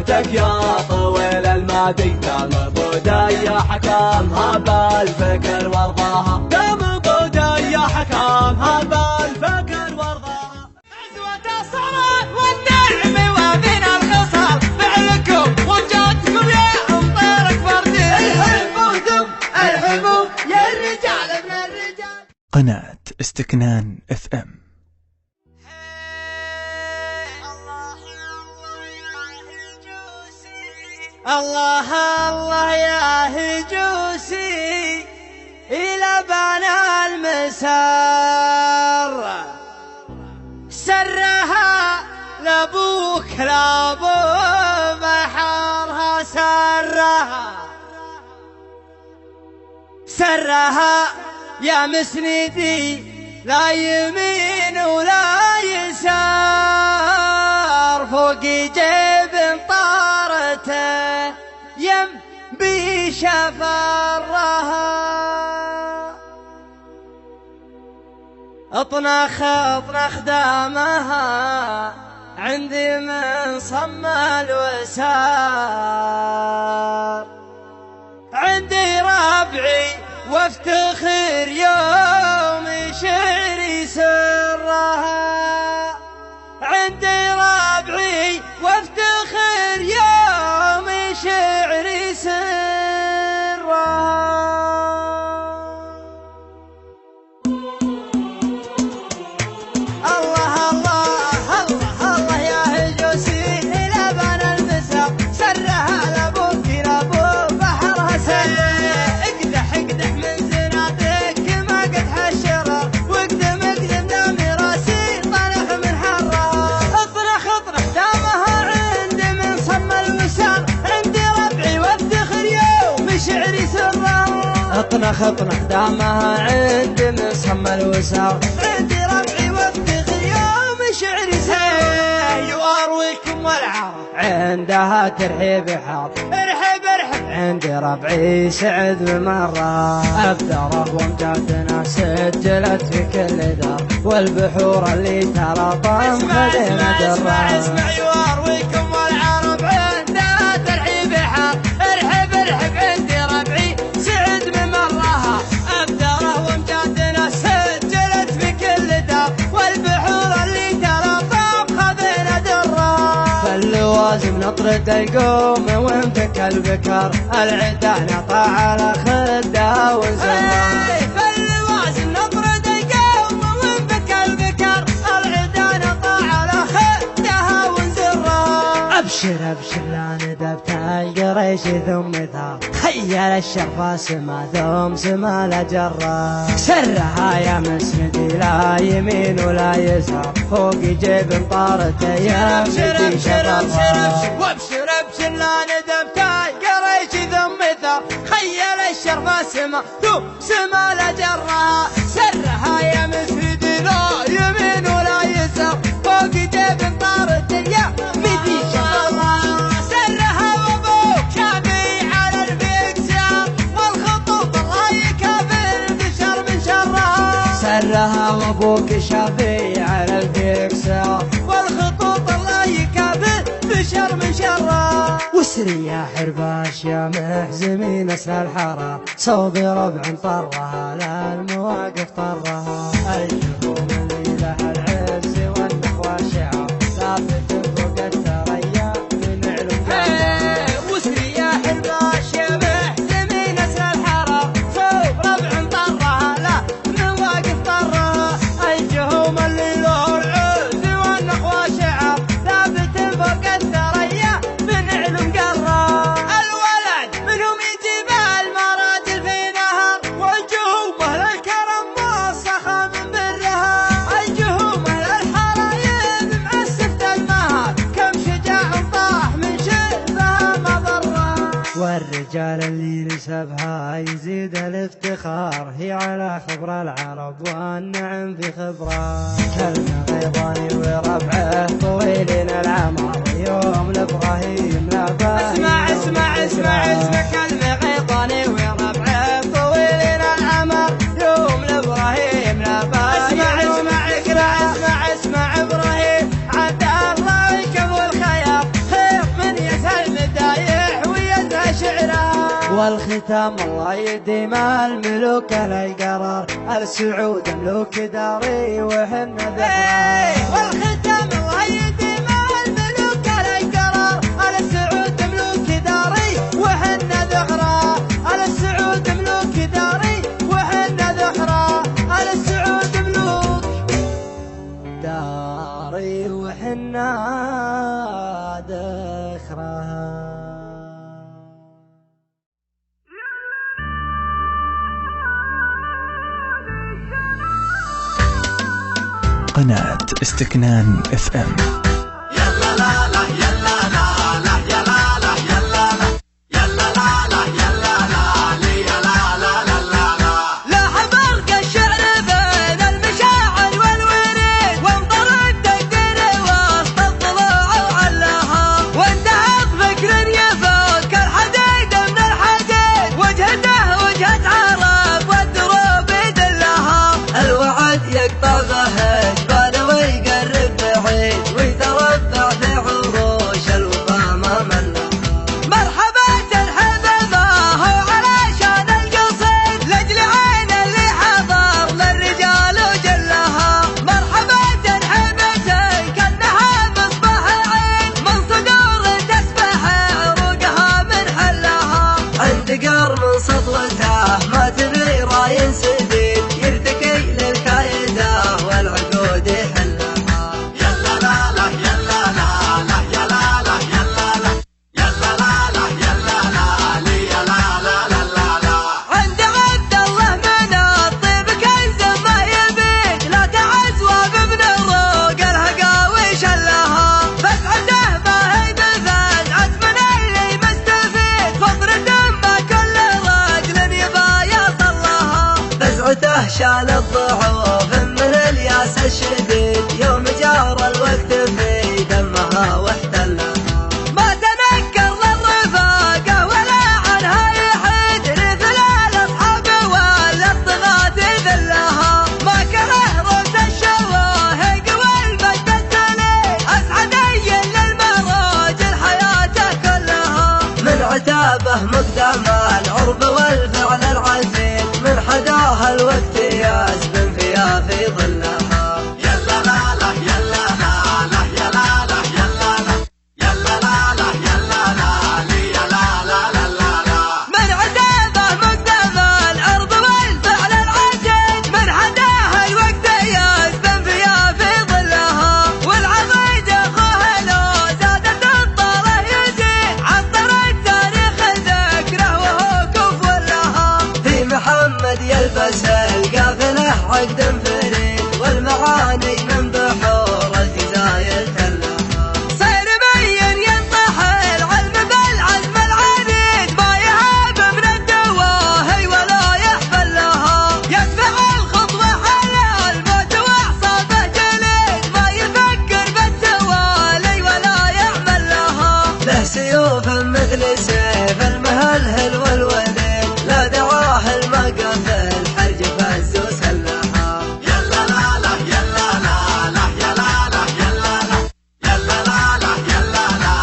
صوتك يا طويل المادي دام بودي يا حكامها بالفكر وارضاها دام بودي يا حكامها بالفكر وارضاها عزوة الصلاة والنعم وبين الخصال فعلكم وجاتكم يا أمطارك فردي الحب ودم الحب يا الرجال من الرجال. قناة استكنان اف ام. الله الله يا هجوسي إلى بنا المسار سرها لابوك لابو بحرها سرها يا مسندي لا يمين ولا يسار فوق جيب طارته يم بشفرها اطنخ دامها عندي من صم الوسار عندي ربعي وافتخر يوم شعري سرها عندي ربعي وافتخر يوم شعري سرها. الله الله الله الله يا هجوسي إلى بنا المساق سرها لابوك لابو بحرها سرها اقدح من زنادك ما قد حشرها واقدم نامي راسي طالع من حرها اطرخ دامها عندي من صم الوسار عندي ربعي وافتخر يوم شعري سرها اطنخ دامها عندي من صم الوسار عندي ربعي وافتخر يوم شعري سرها يوارويكم والعرب عندها ترحيب حار ارحب عندي ربعي سعد بمرة أبدره وامجادنا سجلت في كل دار والبحور اللي ترى طام خذينا درها اسمع يوارويكم والعرب عندها ترحيب حار ارحب عندي ربعي سعد بمرها أبدره وامجادنا سجلت في كل دار والبحور اللي ترى طام خذينا درها فاللوازم نطرد القوم وامتك البكار العدا نطع على خدها ونزرها فاللوازم نطرد القوم وامتك البكار العدا نطع على خدها ونزرها ابشر لا ندبت القريش ثم ثار خيل الشرفة سما ثم سما لجرة سرها يا مسندي لا يمين ولا يسار فوق جيب طارته يا مدي شفرها وابشر لا ندبت القريش ثم ثار خيل الشرفة سما ثم سما لجرة سرها يا مسندي لا يمين ولا يسار فوق جيب طارته يا مدي شفرها سرها وابوك شافي على الفيكسار والخطوط الله يكافئ بشر من شرها وسري يا حرباش يا محزمين اسل الحرى صوبي ربع طرها لا المواقف طرها الجفوم اللي لها العز والنخوة شعر ثابت فوق الثريا من علم وسري يا حرباش يا محزمين اسل الحرى صوب ربع طرها لا الجهوم اللي له العز والنخوة شعر ثابت فوق الثريا من علم قرة الولد منهم يجيب المراجل في نهر والجهوم اهل الكرم والسخا من برها الجهوم اهل الحرايب معسفة المهر كم شجاع طاح من شبها مضرة والرجال اللي نسبها يزيد الافتخار هي على خبر العرب والنعم في خبره كلمة غيظاني وربعه طويلين العمر يوم لابراهيم لا اسمع كلمة غيظاني وربعه طويلين العمر يوم لابراهيم لا اسمع ابراهيم عبد الله يكب الخيار خير من يسال والختام الله يديم الملوك على قرار السعود ملوك داري وحن ذكرى والختام الله يديم الملوك على قرار السعود ملوك داري وحن ذكرى السعود ملوك داري وحن ذكرى السعود ملوك داري وحنا ذكرى. قناة استكنان اف ام. يلا لا لا يلا لا لا يلا لا يلا لا يلا لا لا يلا لا يلا لا لا لا لا حبرك الشعر بين المشاعر والوريد وانطلق تقدير وسط الضلوع وعلاها وانتهى بفكر يفوت كالحديد من الحديد وجهته وجهة عرب والدروب يدلها الوعد يقطع بهج بال ويقرب بعيد ويتربع في عروش الوفا ما ملها مرحبا الحبيبة هو علشان القصيد لاجل عين اللي حضر للرجال وجلها مرحبا الحبيبتين كانها مصباح عين من صدور تسبح عروقها من حلها عند قرن سطوتها ما تبي راي سديد يرتكي للكايدة والعقود يحلها يلا لا لا يلا لا لا يلا لا يلا لا يلا لا لا يلا لا يلا لا لا لا لا عند عبد الله من الطيب كنز ما يبيك لا تعزوى بابن الروق الهقاوي شلها فزعته ما هي بفزعة من اللي مستفيد فطرة ما كل رجل يبا يصلها فزعته شال الضعوف من الياس الشديد يوم جار الوقت في دمها واحتلها ما تنكر للرفاقة ولا عنها يحيد رثل الأصحاب ولا الطغاة ذلها ما كره روس الشواهق والمجد التلي أسعد للمراجل حياته كلها من عتابه مقدم العرب والفعل العزيز من حداها الوقت يسبن فيها في ظلها يلا لا لا يلا لا لا يلا لا يلا لا يلا لا لا يلا لا يلا لا لا لا لا من عتابه مقدم العرض والفعل العجيب من حداها الوقت يسبن فيها في ظلها والعضيد اخوها لو زادت الطاله يزيد عطر التاريخ ذكره وهو كفو لها في محمد يلبس القافله عقد فريد والمعاني من بحور الجزاير تلها صير بين ينطح العلم بالعزم العنيد ما يهاب من الدواهي ولا يحفل لها يدفع الخطوة على الموت واعصابه جليد ما يفكر بالتوالي ولا يعمل لها له سيوف مثل سيف المهلهل والوليد لا دعاه المقف الحرج فز وسلها يلا لا لا يلا لا لا يلا لا يلا لا يلا لا لا يلا لا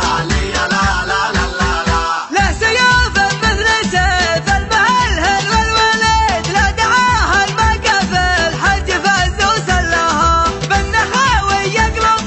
يلا لا لا لا لا له سيوف مثل سيف المهلهل والوليد لا دعاها المقف الحج فز وسلها بالنخاوي يقلط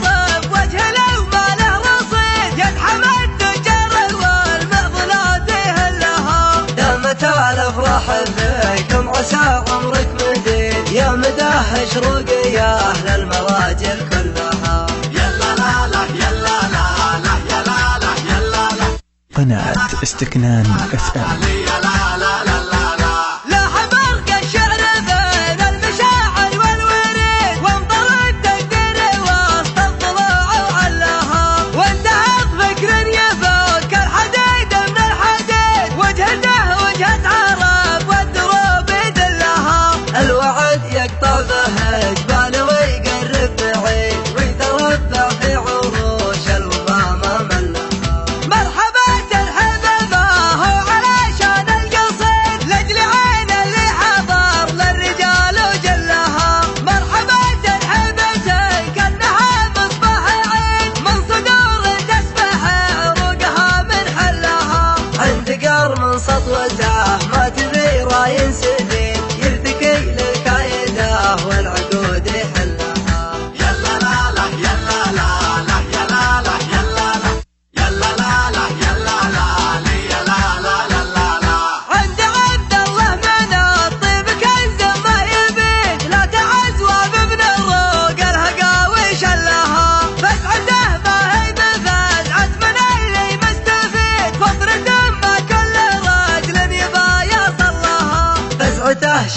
بوجه لو ما له رصيد يدحم التجار والمعضلات يهلها دامت الافراح فيكم عسى عمرك مديد يا مداه شروقياه للمراجل كلها يلا لا لا يلا لا لا يلا لا يلا لا قناة استكنان اف ام. يلا لا لا لا لا لا حبرك الشعر بين المشاعر والوريد وانطلق تقدير وسط الضلوع وعلاها وانتهى بفكر يفوت كالحديد من الحديد وجهته وجهة عرب والدروب يدلها الوعد يقطع به جبال ويقرب بعيد ويتربع في عروش الوفا ما ملها مرحبا الحبيبة هو علشان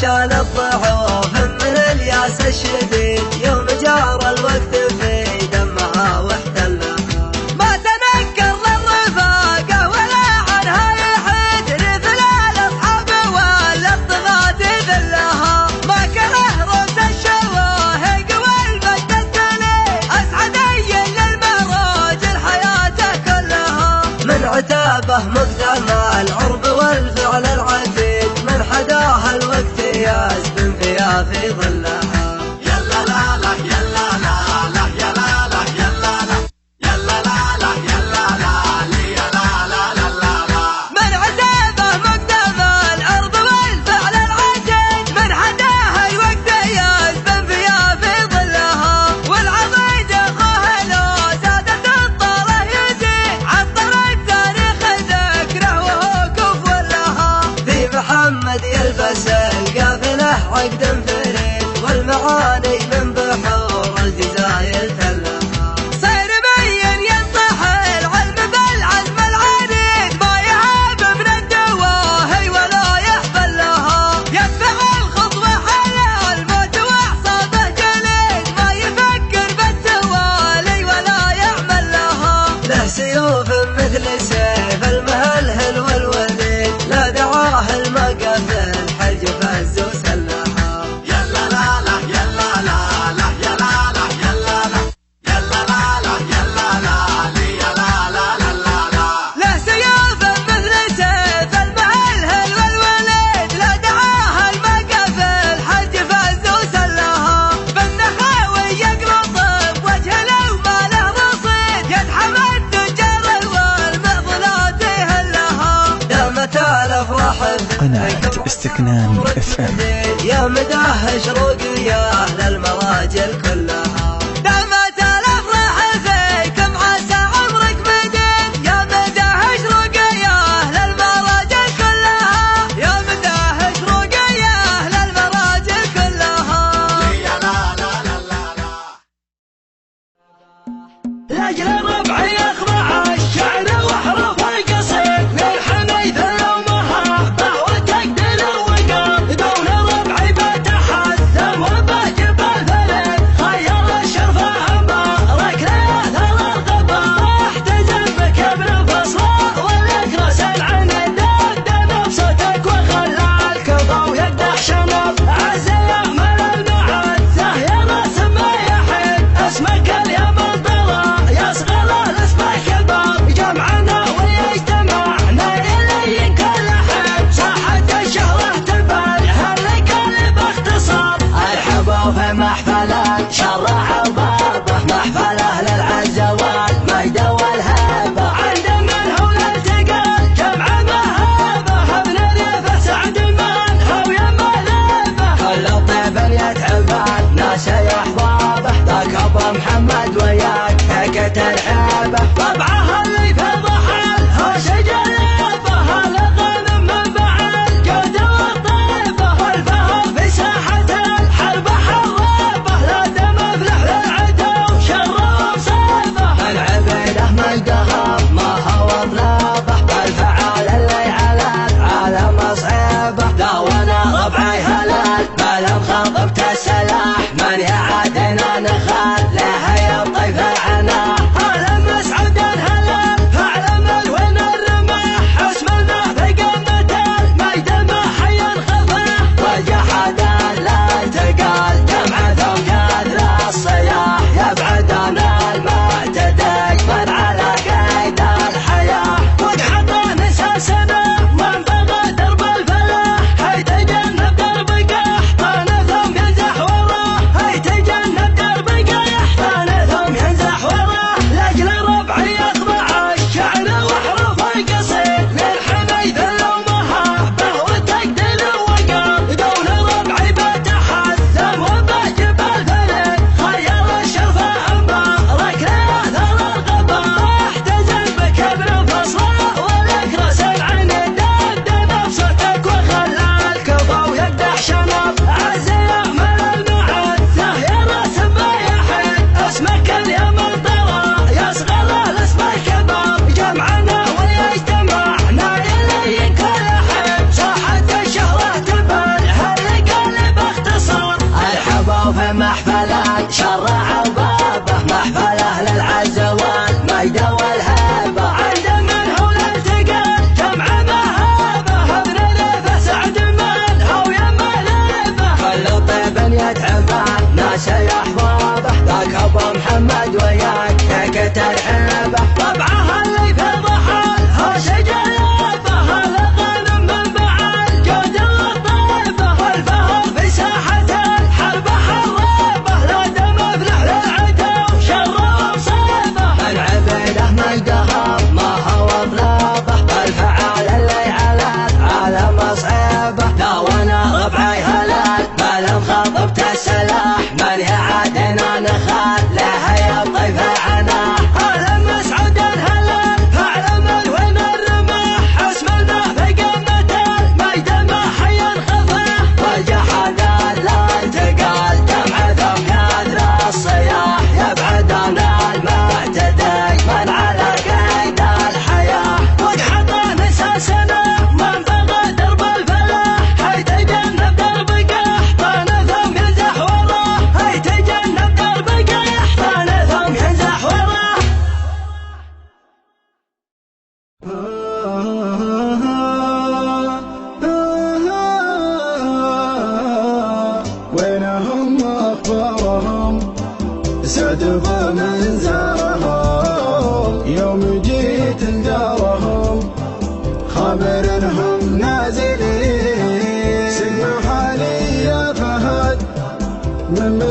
عشان الضعوف من الياس الشديد يوم جار الوقت في دمها واحتلها. ما تنكر للرفاقة ولا عنها يحد مثل الأصحاب ولا الطغاة ذلها. ما كره روس الشواهق والمجد التالي أسعد أيل للمراجل حياته كلها. من عتابه مقدم العرب والفعل العتيد من حداها الوقت يسبن فيها في ظلها. يلا لا لا يلا لا لا يلا لا يلا لا يلا لا لا يلا لا لي لا لا لا لا لا. من عتابه مقدم العرض والفعل العتيد من حداها الوقت يسبن فيها في ظلها. والعضيد اخوه لو زادت الطاله يزيد عطر التاريخ ذكره وهو كفو لها. في محمد يلبس القافله عقد فريد والمعاني من بحور الجزاير تلها. صير بين ينطح العلم بالعزم العنيد ما يهاب من الدواهي ولا يحفل لها. يدفع الخطوة على الموت واعصابه جليد ما يفكر بالتوالي ولا يعمل لها. له سيوف مثل سيف المهلهل والوليد لا دعاه المقف الحج فز وسلها. يلا لا لا يلا لا لا يلا لا يلا لا يلا لا لا يلا لا لي لا لا لا لا لا. له سيوف مثل سيف المهلهل والوليد لا دعاها المقف الحج فز وسلها. بالنخاوي يقلط بوجه لو ما له رصيد يدحم التجار والمعضلات يهلها. دامت الافراح قناة استكنان FM. يا مداه شروقية للمراجل كلها. دامت الافراح فيكم عسى عمرك مديد يا مداه شروقية للمراجل كلها. يا مداه شروقية للمراجل كلها. لي لا لا لا لا لا. لاجل ربعي اخضع الشعر واحرف القصيد من حميد الامهات وتقدر الوقار. دون ربعي بتحثم وبجيب الفريد خير الشرفه مبارك ليال الارقبه. احتزم بك ابن فصل والاكرس العنيد دق بصوتك وخلى الكفا ويقدح شنط عز يعمل المعزه يا ناس ما يحيد اسمك اليوم الضرا يصغر الاسمك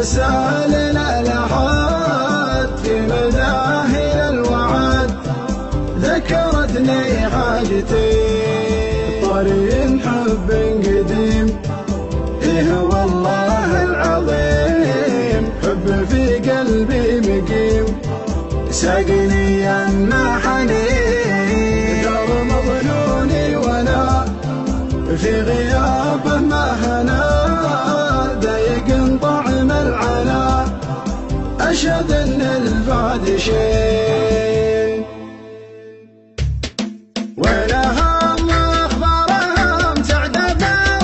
وسالنا لحد في مداهل الوعد ذكرتني حاجتي طريق حب قديم إيه والله العظيم حب في قلبي مقيم ساقني يما حنين دار مظنوني وانا في غيابه ما هنا ضايق طعم العنا أشهد ان البعد شيء ولهم اخبارهم تعدد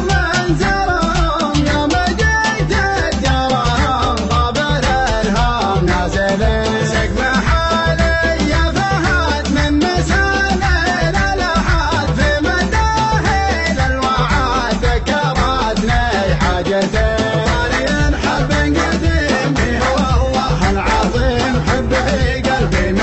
منزلهم يوم جيت الدرهم ضابر الهم نازلين سقف حالي يا فهد من مسامين الأحد في مداهل الوعد ذكرتني حاجتي طريق حب قديم والله العظيم حب في قلبي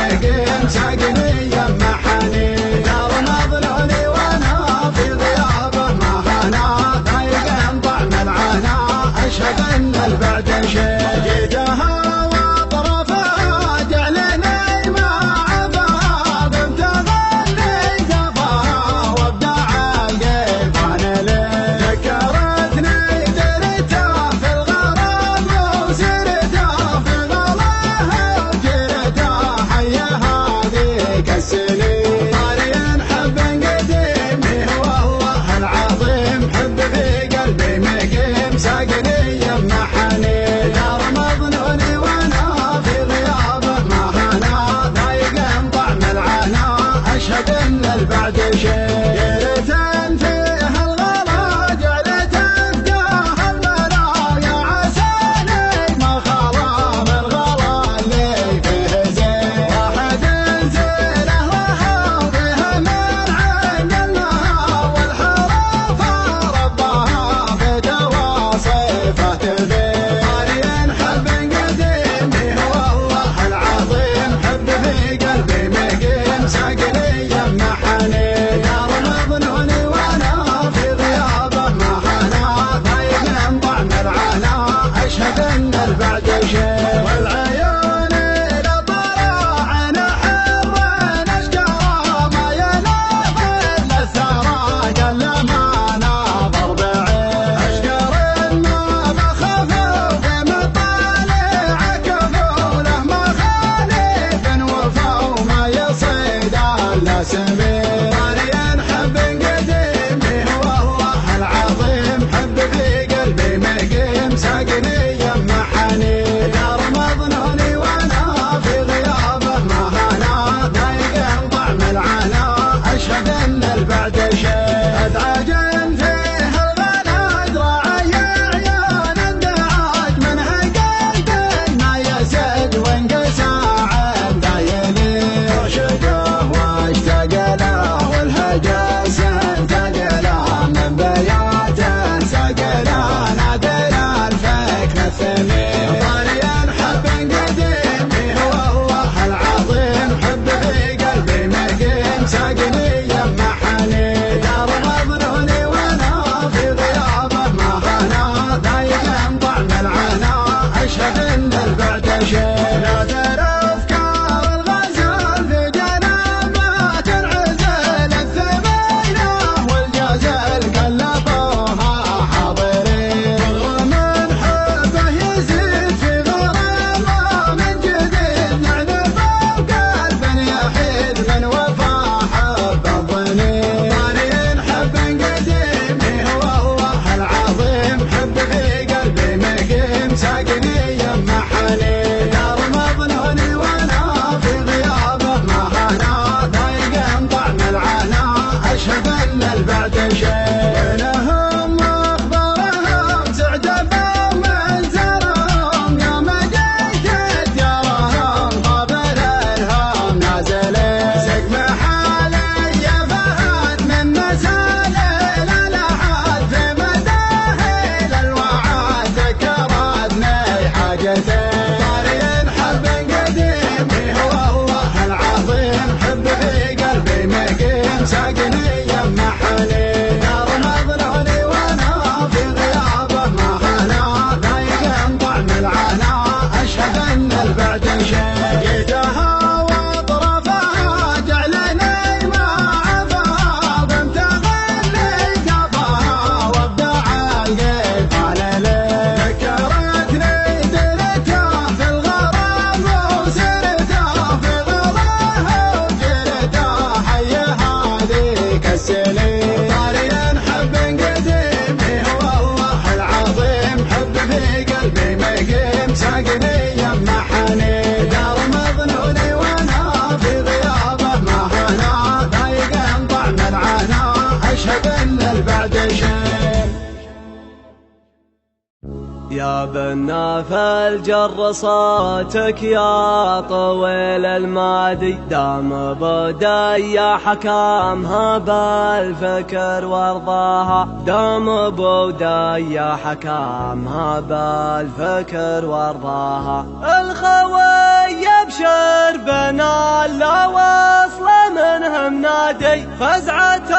يا بنا فالجر صوتك يا طويل المادي دام بودي يا حكامها بالفكر وارضاها دام بودي يا حكامها بالفكر وارضاها الخوي يبشر بنا لا وصل منهم نادي فزعة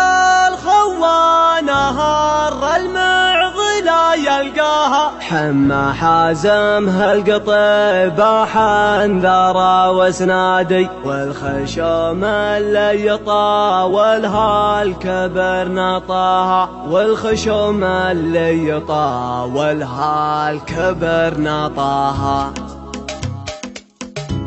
الخوانة هر المعضلة يلقاها حما حازم هالقطيبة حنذرة وسنادي والخشوم اللي يطاولها الكبر نطاها والخشوم اللي يطاولها الكبر نطاها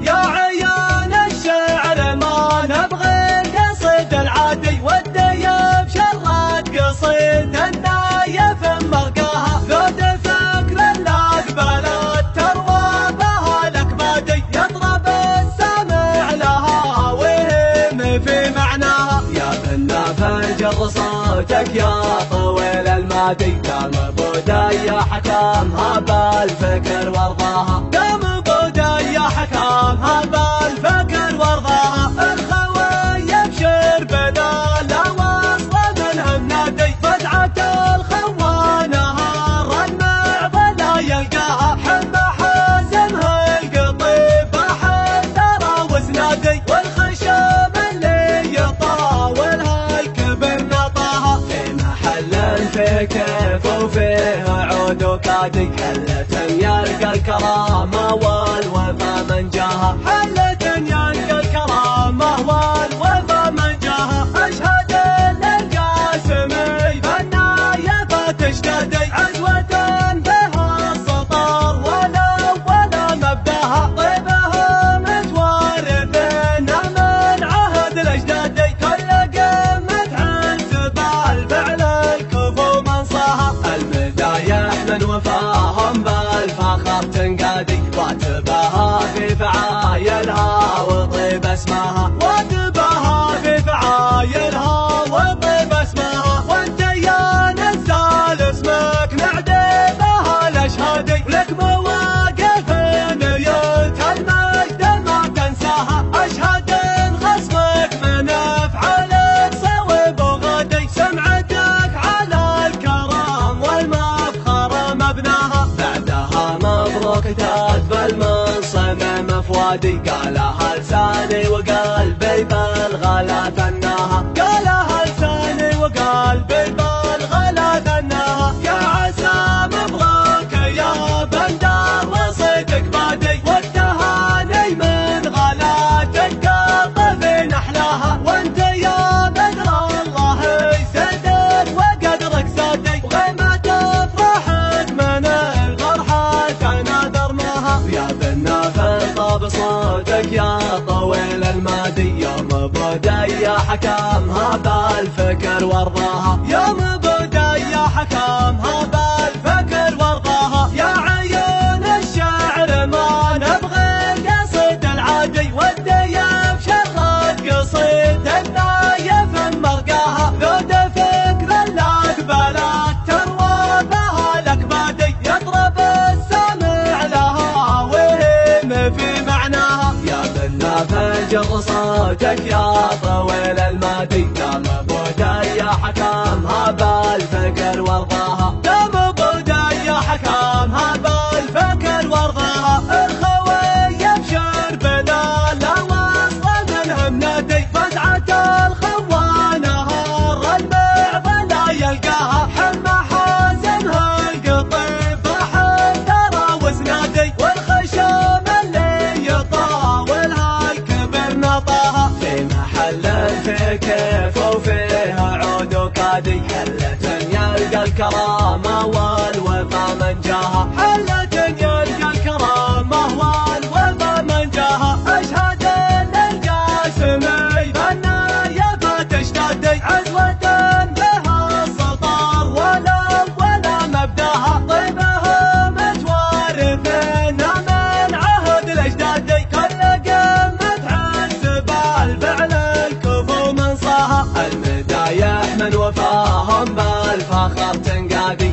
يا عيان الشعر ما نبغي القصيد العادي والديب شرات قصيد النايف مرقاها ذود فكر الأقبلات تروى بها الأكبادي يطرب السامع لها وهم في معناها يا بنا فجر صوتك يا طويل المادي دام بودي يا حكامها بالفكر وارضاها دام بودي يا حكامها بالفكر وارضاها الخوي يبشر بنا لا وصل منهم نادي فزعة الخوانة هار المعضلة يلقاها حما حازمها القطيبة حنذرة وسنادي والخشم اللي يطاولها الكبر نطاها في محل في كيف وفيه عود وكادي حلة يلقى الكرامة والوفا من جاها حلة يلقى الكرامة والوفا من جاها أشهد أن القاسمي بالنايفة تشتدي عزوة بها السطر ولا مبداها طيبها متوارثنا من عهد الأجدادي كل قمة عنسب الفعل الكفو منصاها المدايح من وفاهم بالفخر تنقادي واتباها في فعايلها وطيب اسمها واتباها في فعايلها وطيب اسمها وانت يا نزال اسمك نعدي بها الاشهادي ولك مواقف نيلت المجد ما تنساها اشهد ان خصمك من افعالك صوب وغادي سمعتك على الكرم والمفخر مبناها بعدها مبروك تدبل من صمم فؤادي قالها لساني وقلبي بالغلا ثناها قالها لساني وقلبي بالغلا ثناها يا عسى مبروك يا بندر رصيدك بادي والتهاني من غلاتك قلبي نحلاها وانت يا بدر الله يسدد وقدرك سادي وما تفرحك من الفرحة تناثر معها يا بنا فالطاب صوتك يا طويل المادي يوم بودي يا حكامها بالفكر وارضاها يوم بودي يا حكامها بالفكر وارضاها يا عيون الشعر ما نبغي القصيد العادي والديب شرات قصيد النايف مرقاها ذود فكر الأقبلات تروى بها الأكبادي يطرب السامع لها وهم في معناها يا بنا فجر صوتك يا طويل المادي دام بودي يا حكامها بالفكر وارضاها دام بودي يا حكامها بالفكر وارضاها الخوي يبشر بنا لا وصل منهم نادي فزعة الخوانة هار المعضلة يلقاها حما حازمها القطيبة حنذرة وسنادي والخشم اللي يطاولها الكبر نطاها في محل في كيف وفيها عود وكادي حلة يلقى الكرامة والوفا من جاها حلة يلقى الكرامة والوفا من جاها أشهد أن القاسمي بالنايفة تشتدي عزوة بها السطر ولا مبداها طيبها متوارثنا من عهد الأجدادي كل قمة عنسب الفعل الكفو منصاها المدايح من وفاهم بالفخر تنقادي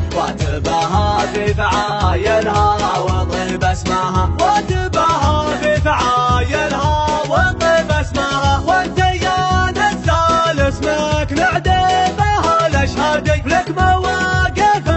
وتباهى في فعايلها وطيب اسمها، وتباهى في فعايلها وطيب اسمها. وانت يا نزال اسمك نعدبها الاشهادي، لك مواقف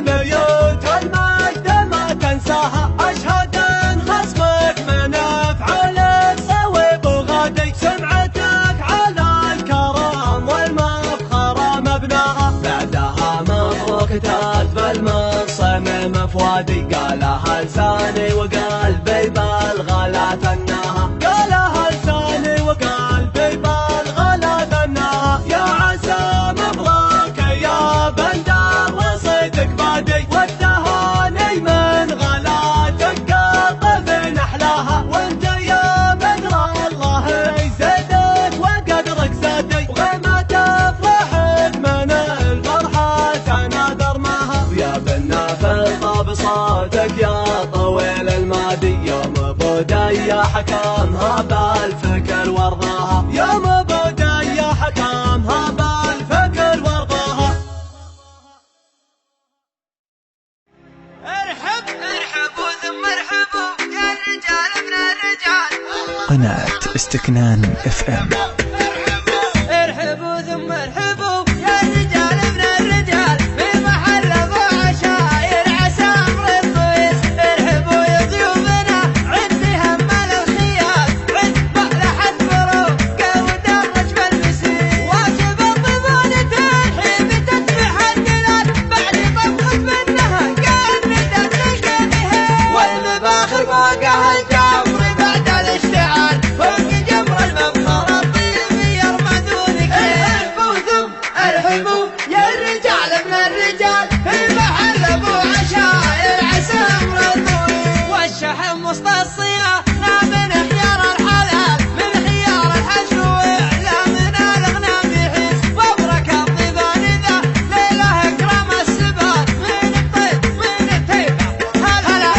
ميوت المجد ما تنساها. اشهد ان خصمك من افعالك صويب وغادي، سمعتك على الكرم والمفخرة مبناها. بعدها مبروك تاتب المنصم مفوادي، قالها لساني وقلبي بالغلا ثناها، قالها لساني وقلبي بالغلا ثناها. يا عسى مبروك يا بندر رصيدك بادي، والتهاني من غلاتك قاطف نحلاها. وانت يا بدر الله يزيدك وقدرك زادي، وما تفرحك من الفرحة تنادر معها. ويا بالنافل طاب صوتك يا طويل المادي، يوم بودي يا حكامها بالفكر ورضاها، يوم بودي يا حكامها بالفكر ورضاها. ارحبوا ثم ارحبوا يا الرجال ابن الرجال. قناة استكنان FM. ارحبوا ثم ارحبوا يا الرجال ابن الرجال، في محل ابو عشاير عسى امر الطويل. ارحبوا يا ضيوفنا عند همال الخيال، عند بلحة فروقه ودرج بالمسير. واجب الضبانة الحين تسبح الدلال، بعد طبخة منها كان ندرك بها. والمباخر فوقها الجمر بعد الاشتعال، فوق جمر المبخرة الطيب يرمدونك. ارحبوا ثم ارحبوا يا الرجال ابن الرجال، في محل ابو عشاير عسى امر الطويل. والشحم وسط الصياح لا من خيار الحلال، من خيار الحشو ولا من الاغنام يحيل. وابرك الطيبان ذا ليله اكرم السبال، من الطيب من التيبه هلا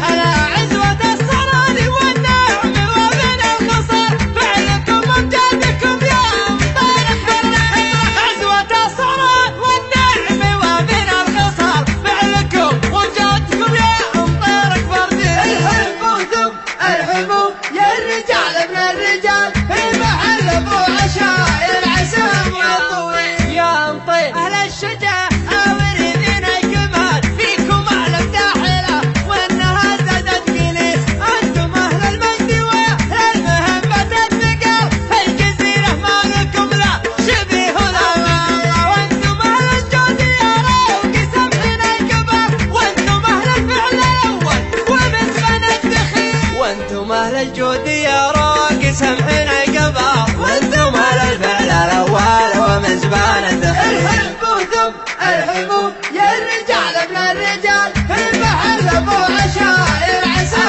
هلا عزوة الصرالي والنعم ومن الخصال. فعلكم وامجادكم يا امطار الخير، عزوة الصرال والنعم ومن الخصال. فعلكم وامجادكم يا امطار الخير. ارحبوا ثم ارحبوا يا الرجال ابن الرجال، في محل ابو عشاير عسى امر الطويل. يا مطير اهل الشجاع اوردين الجمال، فيكم اعلى داحله وانها زادت قليل. انتم اهل المجد واهل المهمه الثقال، الجزيره ما لكم لا شبيه ولا مثيل. وانتم اهل الجود يا روق سمحنا الكبار، وانتم اهل الفعل الاول ومزبن الدخيل. وانتم اهل الجود يا روق سمحنا الكبار، وانتم اهل الفعل الاول ومزبان الدخيل. ارحبوا ثم ارحبوا يا الرجال ابن الرجال، في محل ابو عشاير عسى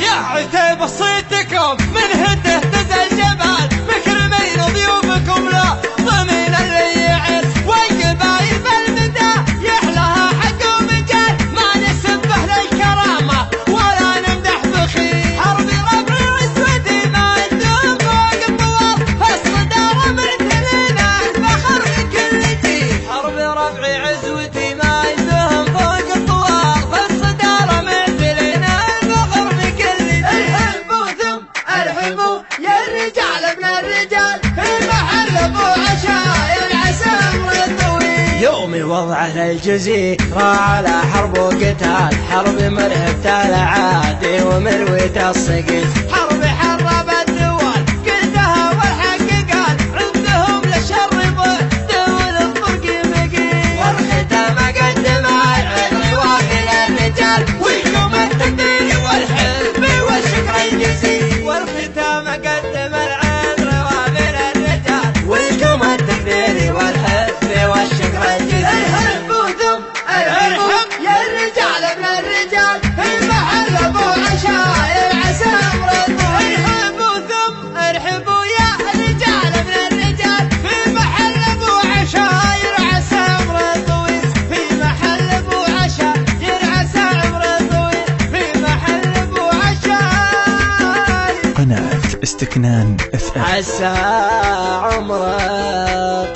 يا عتيب صيتكم من هده تزى الجبال. مكرمين ضيوفكم لا ضمين الريعين، والقبايل بالمدى يحلها حق ومجال. ما نسبه للكرامه ولا نمدح بخيل، حرب ربعي واسودي ما عندهم فوق الطوال. الصداره معتلين الفخر بكل جيل، حرب ربعي عزوتي ما عندهم فوق الطوال. فالصداره معتلين الفخر بكل جيل. ارحبوا ثم ارحبوا يا الرجال ابن الرجال، في محل ابو عشاير عسى امر الطويل. يومي وضعه للجزيرة على حرب وقتال، حرب مرهبة العادي ومروية الصقيل. حرب حرب الدول كلها والحق قال، عندهم للشر ضد والفرق مقيل. والختام قدم العذر واقل الرجال، ويوم التقدير والحلم والشكر الجزيل. والختام قدم العذر واقل الرجال، ويوم التقدير والحلم والشكر الجزيل. ارحبوا ثم ارحبوا يا الرجال ابن الرجال، في محل ابو عشاير عسى امر الطويل. ارحبوا ثم ارحبوا يا الرجال ابن الرجال، في محل ابو عشاير عسى امر الطويل. في محل ابو عشاير عسى امر الطويل، في محل ابو عشاير. قناة استكنان FM. عسى عمر